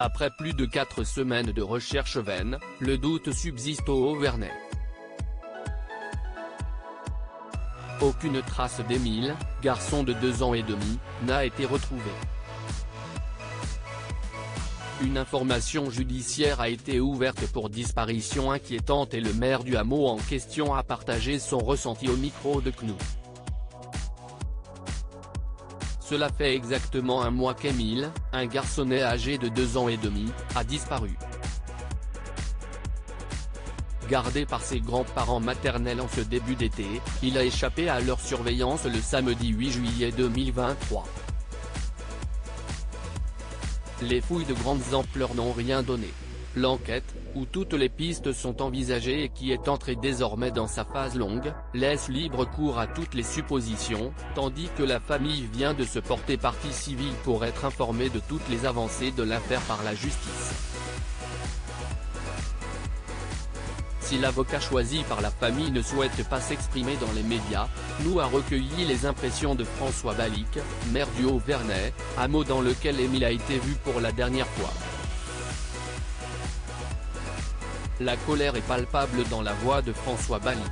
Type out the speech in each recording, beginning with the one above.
Après plus de 4 semaines de recherche vaine, le doute subsiste au Haut-Vernay. Aucune trace d'Émile, garçon de 2 ans et demi, n'a été retrouvée. Une information judiciaire a été ouverte pour disparition inquiétante et le maire du hameau en question a partagé son ressenti au micro de CNOU. Cela fait exactement un mois qu'Émile, un garçonnet âgé de 2 ans et demi, a disparu. Gardé par ses grands-parents maternels en ce début d'été, il a échappé à leur surveillance le samedi 8 juillet 2023. Les fouilles de grandes ampleurs n'ont rien donné. L'enquête, où toutes les pistes sont envisagées et qui est entrée désormais dans sa phase longue, laisse libre cours à toutes les suppositions, tandis que la famille vient de se porter partie civile pour être informée de toutes les avancées de l'affaire par la justice. Si l'avocat choisi par la famille ne souhaite pas s'exprimer dans les médias, CNOU a recueilli les impressions de François Balic, maire du Haut-Vernay, hameau dans lequel Émile a été vu pour la dernière fois. La colère est palpable dans la voix de François Balic.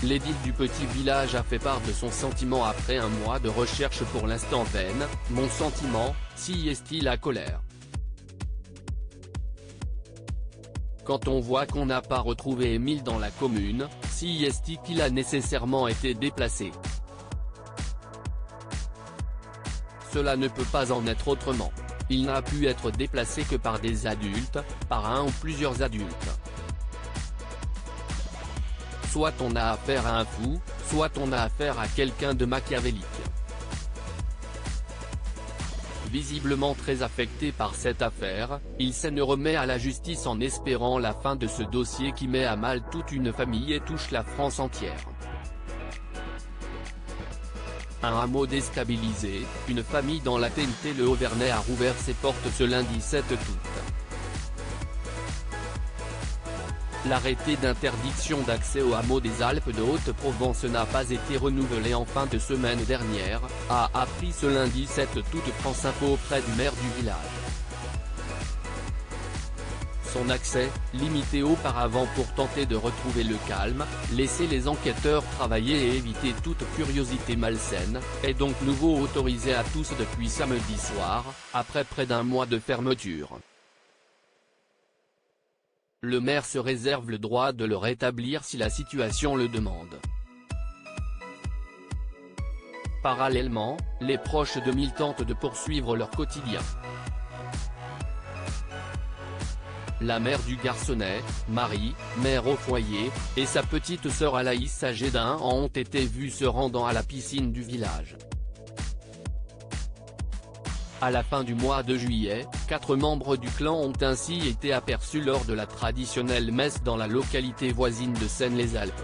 L'édile du petit village a fait part de son sentiment après un mois de recherche pour l'instant vaine. Mon sentiment, si est-il la colère. Quand on voit qu'on n'a pas retrouvé Émile dans la commune, si est-il qu'il a nécessairement été déplacé. Cela ne peut pas en être autrement. Il n'a pu être déplacé que par des adultes, par un ou plusieurs adultes. Soit on a affaire à un fou, soit on a affaire à quelqu'un de machiavélique. Visiblement très affecté par cette affaire, il s'en remet à la justice en espérant la fin de ce dossier qui met à mal toute une famille et touche la France entière. Un hameau déstabilisé, une famille dans la TNT. Le Haut-Vernay a rouvert ses portes ce lundi 7 août. L'arrêté d'interdiction d'accès au hameau des Alpes de Haute-Provence n'a pas été renouvelé en fin de semaine dernière, a appris ce lundi 7 août France Info auprès du maire du village. Son accès, limité auparavant pour tenter de retrouver le calme, laisser les enquêteurs travailler et éviter toute curiosité malsaine, est donc nouveau autorisé à tous depuis samedi soir, après près d'un mois de fermeture. Le maire se réserve le droit de le rétablir si la situation le demande. Parallèlement, les proches d'Émile tentent de poursuivre leur quotidien. La mère du garçonnet, Marie, mère au foyer, et sa petite sœur Alaïs âgée d'1 an ont été vues se rendant à la piscine du village. À la fin du mois de juillet, 4 membres du clan ont ainsi été aperçus lors de la traditionnelle messe dans la localité voisine de Seynes-les-Alpes.